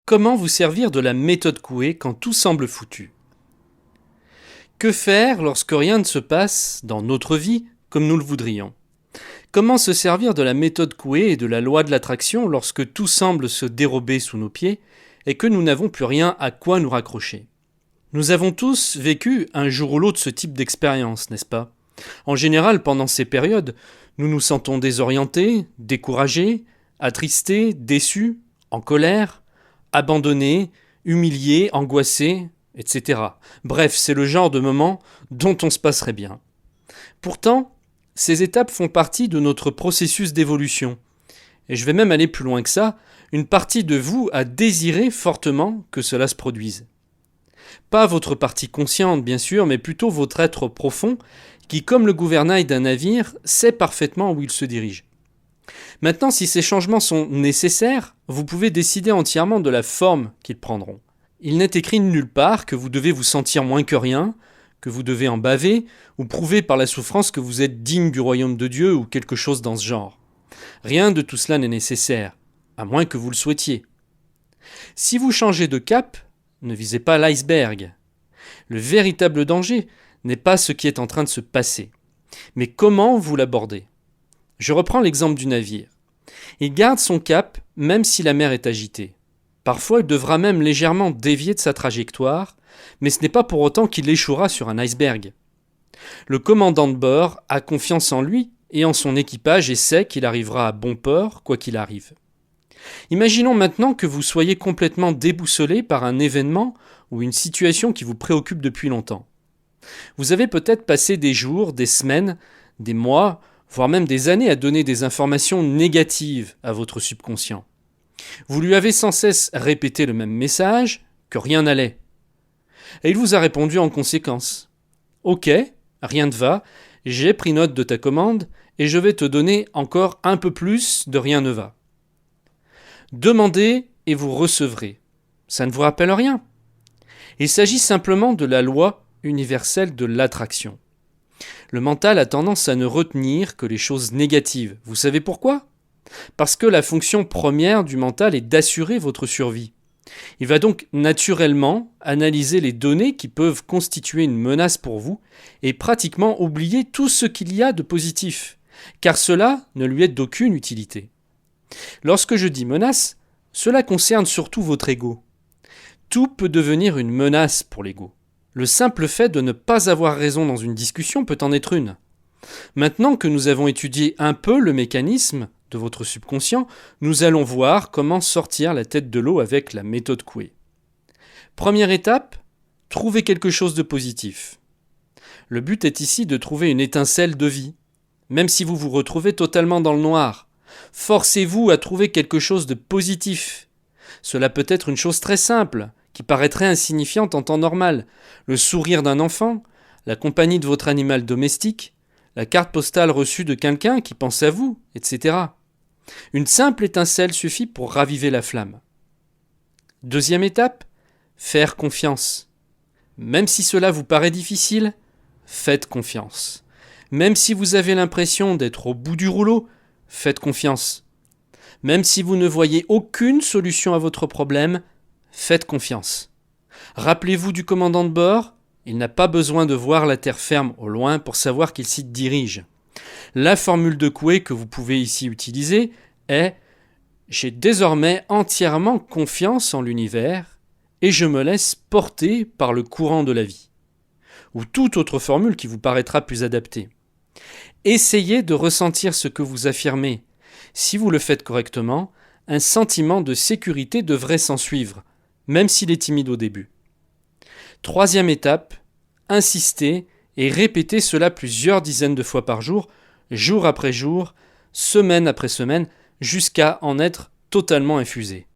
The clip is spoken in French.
Comment vous servir de la méthode Coué quand tout semble foutu? Que faire lorsque rien ne se passe dans notre vie comme nous le voudrions? Comment se servir de la méthode Coué et de la loi de l'attraction lorsque tout semble se dérober sous nos pieds et que nous n'avons plus rien à quoi nous raccrocher? Nous avons tous vécu un jour ou l'autre ce type d'expérience, n'est-ce pas? En général, pendant ces périodes, nous nous sentons désorientés, découragés, attristés, déçus, en colère, abandonnés, humiliés, angoissés, etc. Bref, c'est le genre de moment dont on se passerait bien. Pourtant, ces étapes font partie de notre processus d'évolution. Et je vais même aller plus loin que ça, une partie de vous a désiré fortement que cela se produise. Pas votre partie consciente, bien sûr, mais plutôt votre être profond, qui, comme le gouvernail d'un navire, sait parfaitement où il se dirige. Maintenant, si ces changements sont nécessaires, vous pouvez décider entièrement de la forme qu'ils prendront. Il n'est écrit nulle part que vous devez vous sentir moins que rien, que vous devez en baver, ou prouver par la souffrance que vous êtes digne du royaume de Dieu ou quelque chose dans ce genre. Rien de tout cela n'est nécessaire, à moins que vous le souhaitiez. Si vous changez de cap, ne visez pas l'iceberg. Le véritable danger n'est pas ce qui est en train de se passer, mais comment vous l'abordez. Je reprends l'exemple du navire. Il garde son cap même si la mer est agitée. Parfois, il devra même légèrement dévier de sa trajectoire, mais ce n'est pas pour autant qu'il échouera sur un iceberg. Le commandant de bord a confiance en lui et en son équipage et sait qu'il arrivera à bon port quoi qu'il arrive. Imaginons maintenant que vous soyez complètement déboussolé par un événement ou une situation qui vous préoccupe depuis longtemps. Vous avez peut-être passé des jours, des semaines, des mois, voire même des années à donner des informations négatives à votre subconscient. Vous lui avez sans cesse répété le même message, que rien n'allait. Et il vous a répondu en conséquence. Ok, rien ne va, j'ai pris note de ta commande et je vais te donner encore un peu plus de rien ne va. Demandez et vous recevrez. Ça ne vous rappelle rien. Il s'agit simplement de la loi universelle de l'attraction. Le mental a tendance à ne retenir que les choses négatives. Vous savez pourquoi? Parce que la fonction première du mental est d'assurer votre survie. Il va donc naturellement analyser les données qui peuvent constituer une menace pour vous et pratiquement oublier tout ce qu'il y a de positif, car cela ne lui est d'aucune utilité. Lorsque je dis menace, cela concerne surtout votre ego. Tout peut devenir une menace pour l'ego. Le simple fait de ne pas avoir raison dans une discussion peut en être une. Maintenant que nous avons étudié un peu le mécanisme de votre subconscient, nous allons voir comment sortir la tête de l'eau avec la méthode Coué. Première étape, trouver quelque chose de positif. Le but est ici de trouver une étincelle de vie. Même si vous vous retrouvez totalement dans le noir, forcez-vous à trouver quelque chose de positif. Cela peut être une chose très simple, qui paraîtrait insignifiante en temps normal. Le sourire d'un enfant, la compagnie de votre animal domestique, la carte postale reçue de quelqu'un qui pense à vous, etc. Une simple étincelle suffit pour raviver la flamme. Deuxième étape, faire confiance. Même si cela vous paraît difficile, faites confiance. Même si vous avez l'impression d'être au bout du rouleau, faites confiance. Même si vous ne voyez aucune solution à votre problème, faites confiance. Rappelez-vous du commandant de bord, il n'a pas besoin de voir la terre ferme au loin pour savoir qu'il s'y dirige. La formule de Coué que vous pouvez ici utiliser est « J'ai désormais entièrement confiance en l'univers et je me laisse porter par le courant de la vie » ou toute autre formule qui vous paraîtra plus adaptée. Essayez de ressentir ce que vous affirmez. Si vous le faites correctement, un sentiment de sécurité devrait s'en suivre, même s'il est timide au début. Troisième étape, insistez et répétez cela plusieurs dizaines de fois par jour, jour après jour, semaine après semaine, jusqu'à en être totalement infusé.